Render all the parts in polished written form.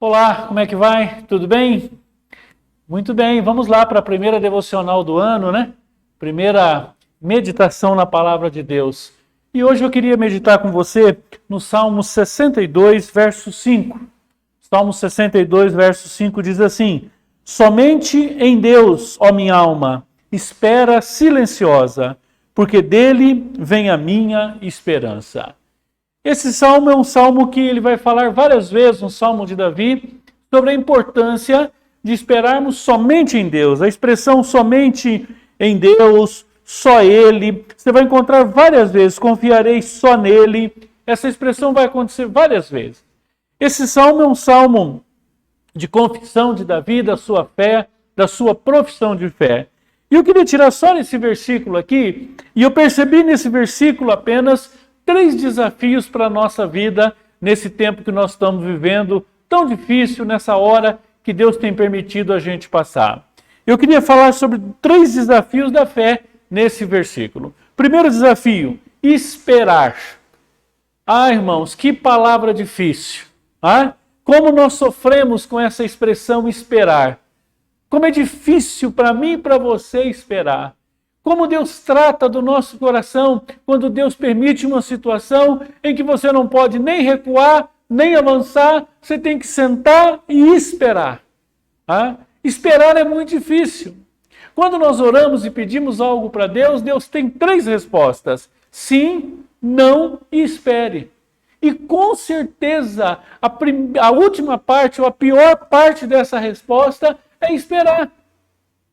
Olá, como é que vai? Tudo bem? Muito bem, vamos lá para a primeira devocional do ano, né? Primeira meditação na palavra de Deus. E hoje eu queria meditar com você no Salmo 62, verso 5. Salmo 62, verso 5 diz assim: Somente em Deus, ó minha alma, espera silenciosa, porque dele vem a minha esperança. Esse salmo é um salmo que ele vai falar várias vezes, um salmo de Davi, sobre a importância de esperarmos somente em Deus. A expressão somente em Deus, só Ele, você vai encontrar várias vezes, confiarei só nele. Essa expressão vai acontecer várias vezes. Esse salmo é um salmo de confissão de Davi, da sua fé, da sua profissão de fé. E eu queria tirar só nesse versículo aqui, e eu percebi nesse versículo apenas 3 desafios para a nossa vida nesse tempo que nós estamos vivendo, tão difícil, nessa hora que Deus tem permitido a gente passar. Eu queria falar sobre 3 desafios da fé nesse versículo. Primeiro desafio, esperar. Irmãos, que palavra difícil. Como nós sofremos com essa expressão esperar. Como é difícil para mim e para você esperar. Como Deus trata do nosso coração quando Deus permite uma situação em que você não pode nem recuar, nem avançar, você tem que sentar e esperar. Esperar é muito difícil. Quando nós oramos e pedimos algo para Deus, Deus tem 3 respostas: sim, não e espere. E com certeza a última parte, ou a pior parte dessa resposta é esperar.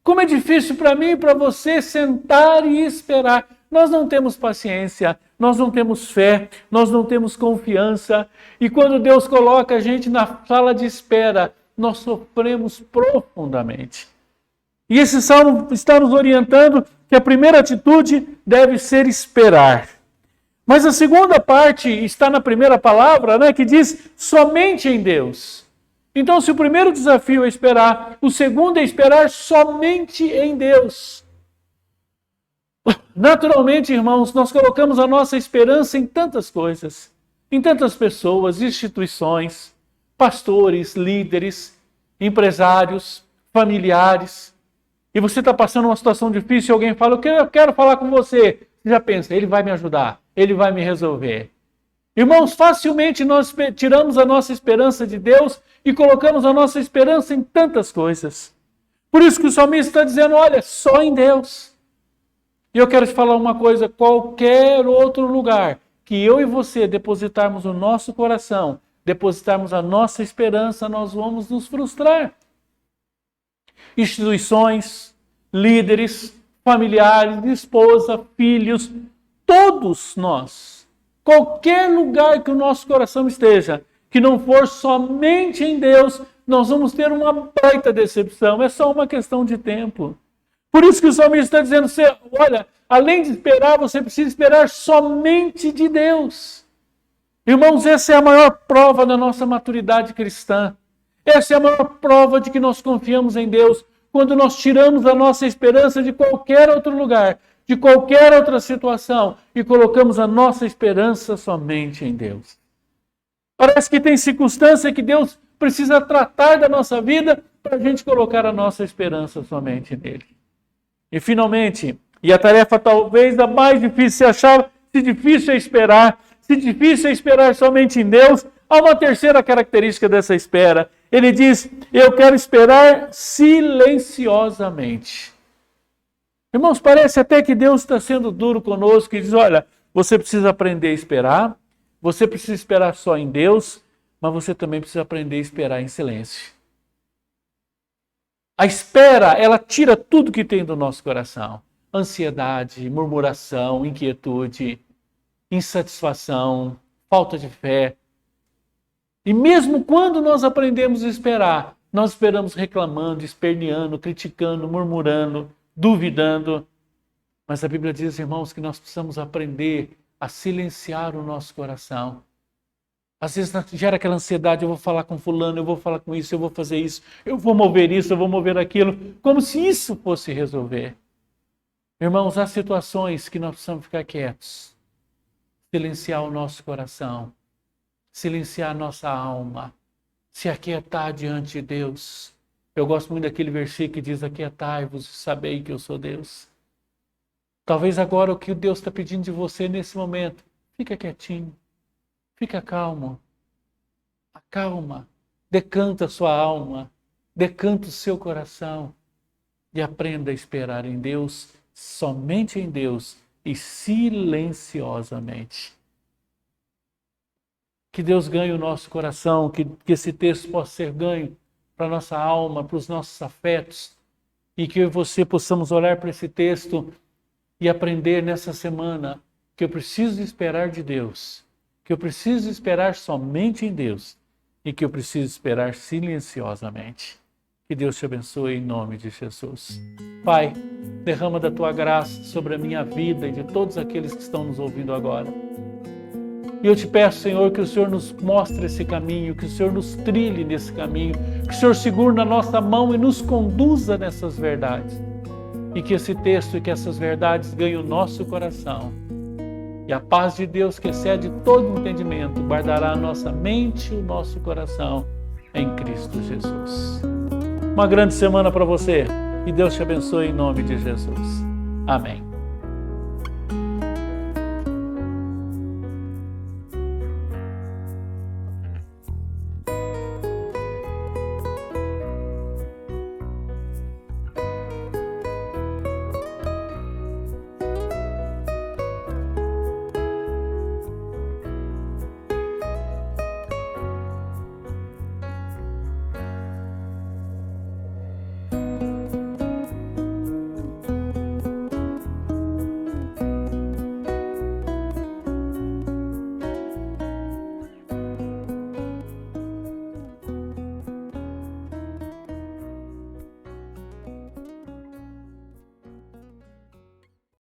Como é difícil para mim e para você sentar e esperar. Nós não temos paciência, nós não temos fé, nós não temos confiança. E quando Deus coloca a gente na sala de espera, nós sofremos profundamente. E esse salmo está nos orientando que a primeira atitude deve ser esperar. Mas a segunda parte está na primeira palavra, que diz somente em Deus. Então, se o primeiro desafio é esperar, o segundo é esperar somente em Deus. Naturalmente, irmãos, nós colocamos a nossa esperança em tantas coisas, em tantas pessoas, instituições, pastores, líderes, empresários, familiares. E você está passando uma situação difícil e alguém fala: eu quero falar com você. Você já pensa, ele vai me ajudar, ele vai me resolver. Irmãos, facilmente nós tiramos a nossa esperança de Deus e colocamos a nossa esperança em tantas coisas. Por isso que o salmista está dizendo: olha, só em Deus. E eu quero te falar uma coisa: qualquer outro lugar que eu e você depositarmos o nosso coração, depositarmos a nossa esperança, nós vamos nos frustrar. Instituições, líderes, familiares, esposa, filhos, todos nós. Qualquer lugar que o nosso coração esteja, que não for somente em Deus, nós vamos ter uma baita decepção. É só uma questão de tempo. Por isso que o salmista está dizendo: olha, além de esperar, você precisa esperar somente de Deus. Irmãos, essa é a maior prova da nossa maturidade cristã. Essa é a maior prova de que nós confiamos em Deus, quando nós tiramos a nossa esperança de qualquer outro lugar, de qualquer outra situação, e colocamos a nossa esperança somente em Deus. Parece que tem circunstância que Deus precisa tratar da nossa vida para a gente colocar a nossa esperança somente nele. E finalmente, e a tarefa talvez a mais difícil, se achar, se difícil é esperar somente em Deus, há uma terceira característica dessa espera. Ele diz: eu quero esperar silenciosamente. Irmãos, parece até que Deus está sendo duro conosco e diz: olha, você precisa aprender a esperar, você precisa esperar só em Deus, mas você também precisa aprender a esperar em silêncio. A espera, ela tira tudo que tem do nosso coração: ansiedade, murmuração, inquietude, insatisfação, falta de fé. E mesmo quando nós aprendemos a esperar, nós esperamos reclamando, esperneando, criticando, murmurando, duvidando. Mas a Bíblia diz, irmãos, que nós precisamos aprender a silenciar o nosso coração. Às vezes gera aquela ansiedade: eu vou falar com fulano, eu vou falar com isso, eu vou fazer isso, eu vou mover isso, eu vou mover aquilo, como se isso fosse resolver. Irmãos, há situações que nós precisamos ficar quietos, silenciar o nosso coração, silenciar a nossa alma, se aquietar diante de Deus. Eu gosto muito daquele versículo que diz: aquietai-vos e sabei que eu sou Deus. Talvez agora o que Deus está pedindo de você nesse momento, fica quietinho, fica calmo, acalma, decanta a sua alma, decanta o seu coração e aprenda a esperar em Deus, somente em Deus e silenciosamente. Que Deus ganhe o nosso coração, que esse texto possa ser ganho para a nossa alma, para os nossos afetos, e que eu e você possamos olhar para esse texto e aprender nessa semana que eu preciso esperar de Deus, que eu preciso esperar somente em Deus e que eu preciso esperar silenciosamente. Que Deus te abençoe em nome de Jesus. Pai, derrama da tua graça sobre a minha vida e de todos aqueles que estão nos ouvindo agora. E eu te peço, Senhor, que o Senhor nos mostre esse caminho, que o Senhor nos trilhe nesse caminho, que o Senhor segure na nossa mão e nos conduza nessas verdades. E que esse texto e que essas verdades ganhem o nosso coração. E a paz de Deus, que excede todo entendimento, guardará a nossa mente e o nosso coração em Cristo Jesus. Uma grande semana para você. E Deus te abençoe em nome de Jesus. Amém.